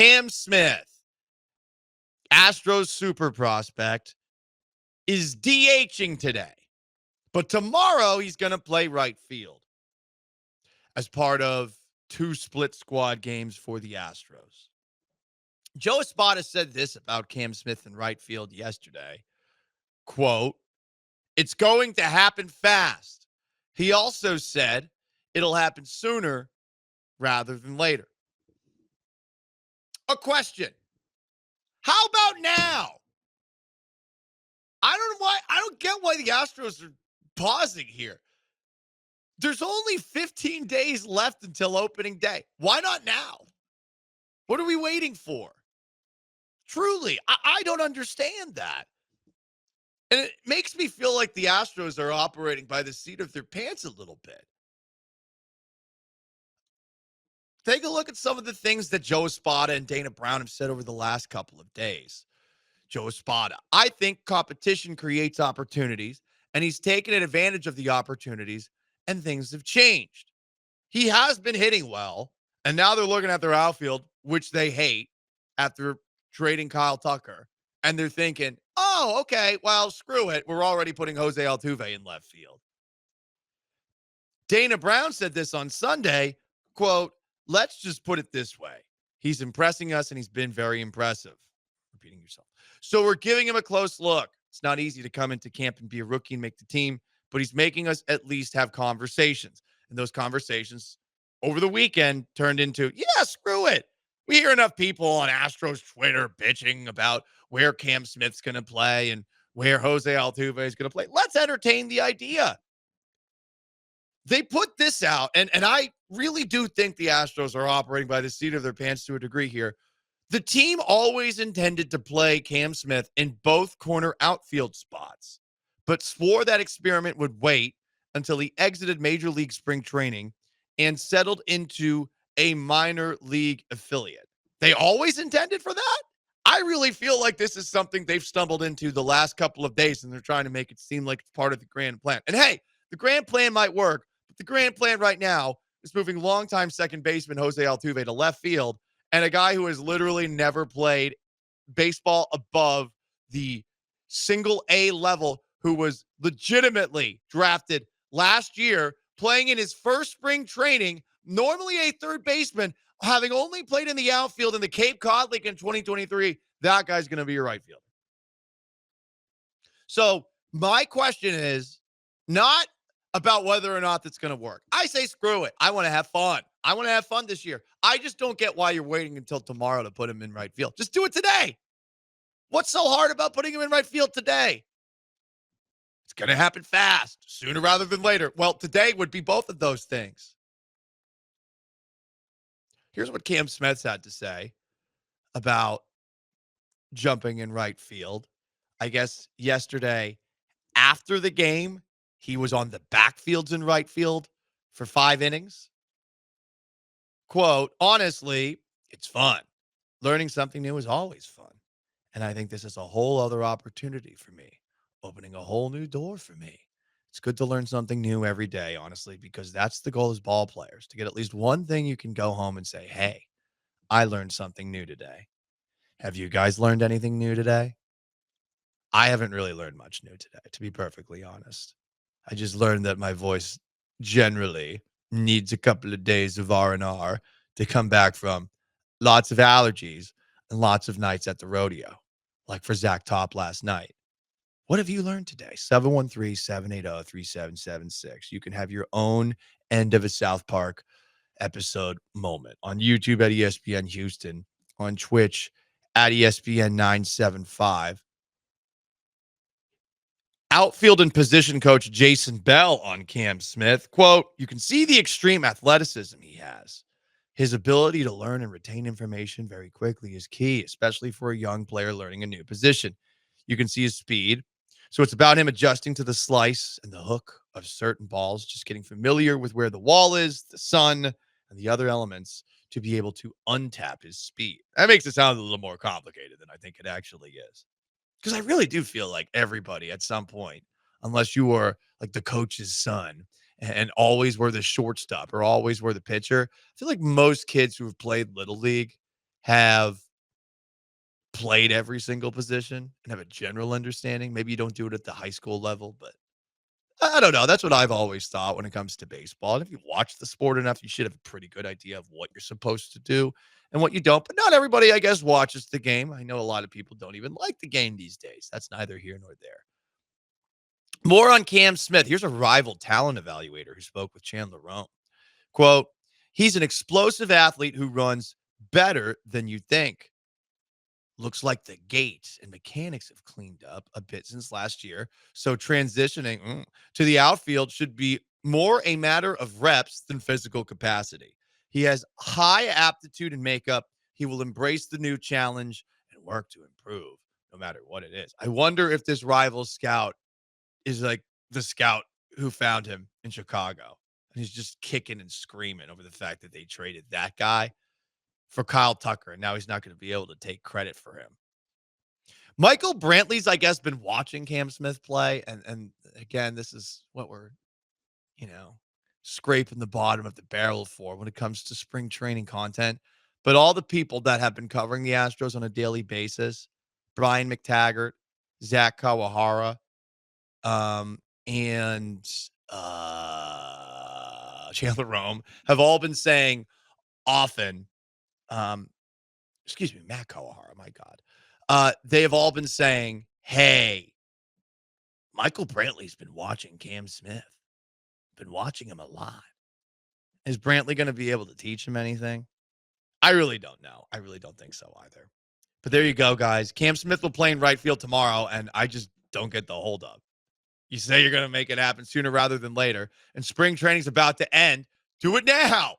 Cam Smith, Astros super prospect, is DHing today. But tomorrow he's going to play right field as part of 2 split squad games for the Astros. Joe Espada said this about Cam Smith in right field yesterday. Quote, "It's going to happen fast." He also said it'll happen sooner rather than later. A question. How about now? I don't get why the Astros are pausing here. There's only 15 days left until opening day. Why not now? What are we waiting for? Truly, I don't understand that. And it makes me feel like the Astros are operating by the seat of their pants a little bit. Take a look at some of the things that Joe Espada and Dana Brown have said over the last couple of days. Joe Espada, I think competition creates opportunities, and he's taken advantage of the opportunities, and things have changed. He has been hitting well, and now they're looking at their outfield, which they hate after trading Kyle Tucker, and they're thinking, oh, okay, well, screw it. We're already putting Jose Altuve in left field. Dana Brown said this on Sunday, quote, "Let's just put it this way. He's impressing us, and he's been very impressive." Repeating yourself. "So we're giving him a close look. It's not easy to come into camp and be a rookie and make the team, but he's making us at least have conversations." And those conversations over the weekend turned into, yeah, screw it. We hear enough people on Astros Twitter bitching about where Cam Smith's going to play and where Jose Altuve is going to play. Let's entertain the idea. They put this out, and I really do think the Astros are operating by the seat of their pants to a degree here. The team always intended to play Cam Smith in both corner outfield spots, but swore that experiment would wait until he exited Major League Spring Training and settled into a minor league affiliate. They always intended for that? I really feel like this is something they've stumbled into the last couple of days, and they're trying to make it seem like it's part of the grand plan. And hey, the grand plan might work, but the grand plan right now is moving longtime second baseman Jose Altuve to left field, and a guy who has literally never played baseball above the single A level, who was legitimately drafted last year, playing in his first spring training, normally a third baseman, having only played in the outfield in the Cape Cod League in 2023. That guy's going to be your right fielder. So my question is not about whether or not that's going to work. I say screw it. I want to have fun. I want to have fun this year. I just don't get why you're waiting until tomorrow to put him in right field. Just do it today. What's so hard about putting him in right field today? It's going to happen fast, sooner rather than later. Well, today would be both of those things. Here's what Cam Smith had to say about jumping in right field. I guess yesterday after the game, he was on the backfields in right field for 5 innings. Quote, "Honestly, it's fun. Learning something new is always fun. And I think this is a whole other opportunity for me, opening a whole new door for me. It's good to learn something new every day, honestly, because that's the goal as ball players, to get at least one thing you can go home and say, hey, I learned something new today. Have you guys learned anything new today? I haven't really learned much new today, to be perfectly honest. I just learned that my voice generally needs a couple of days of R&R to come back from lots of allergies and lots of nights at the rodeo, like for Zach Top last night. What have you learned today? 713-780-3776. You can have your own end of a South Park episode moment on YouTube at ESPN Houston, on Twitch at ESPN 975. Outfield and position coach Jason Bell on Cam Smith. Quote, "You can see the extreme athleticism he has. His ability to learn and retain information very quickly is key, especially for a young player learning a new position. You can see his speed. So it's about him adjusting to the slice and the hook of certain balls, just getting familiar with where the wall is, the sun, and the other elements to be able to untap his speed." That makes it sound a little more complicated than I think it actually is. Because I really do feel like everybody at some point, unless you were like the coach's son and always were the shortstop or always were the pitcher, I feel like most kids who have played Little League have played every single position and have a general understanding. Maybe you don't do it at the high school level, but I don't know. That's what I've always thought when it comes to baseball. And if you watch the sport enough, you should have a pretty good idea of what you're supposed to do and what you don't. But not everybody, I guess, watches the game. I know a lot of people don't even like the game these days. That's neither here nor there. More on Cam Smith. Here's a rival talent evaluator who spoke with Chandler Rome. Quote, he's an explosive athlete who runs better than you think. Looks like the gate and mechanics have cleaned up a bit since last year. So transitioning to the outfield should be more a matter of reps than physical capacity. He has high aptitude and makeup. He will embrace the new challenge and work to improve no matter what it is. I wonder if this rival scout is like the scout who found him in Chicago. And he's just kicking and screaming over the fact that they traded that guy for Kyle Tucker, and now he's not going to be able to take credit for him. Michael Brantley's, I guess, been watching Cam Smith play, and again, this is what we're, scraping the bottom of the barrel for when it comes to spring training content. But all the people that have been covering the Astros on a daily basis, Brian McTaggart, Zach Kawahara, and Chandler Rome have all been saying often, excuse me, Matt Kawahara, my God. They have all been saying, hey, Michael Brantley's been watching Cam Smith, been watching him a lot. Is Brantley going to be able to teach him anything? I really don't know. I really don't think so either. But there you go, guys. Cam Smith will play in right field tomorrow, and I just don't get the hold up. You say you're going to make it happen sooner rather than later, and spring training's about to end. Do it now.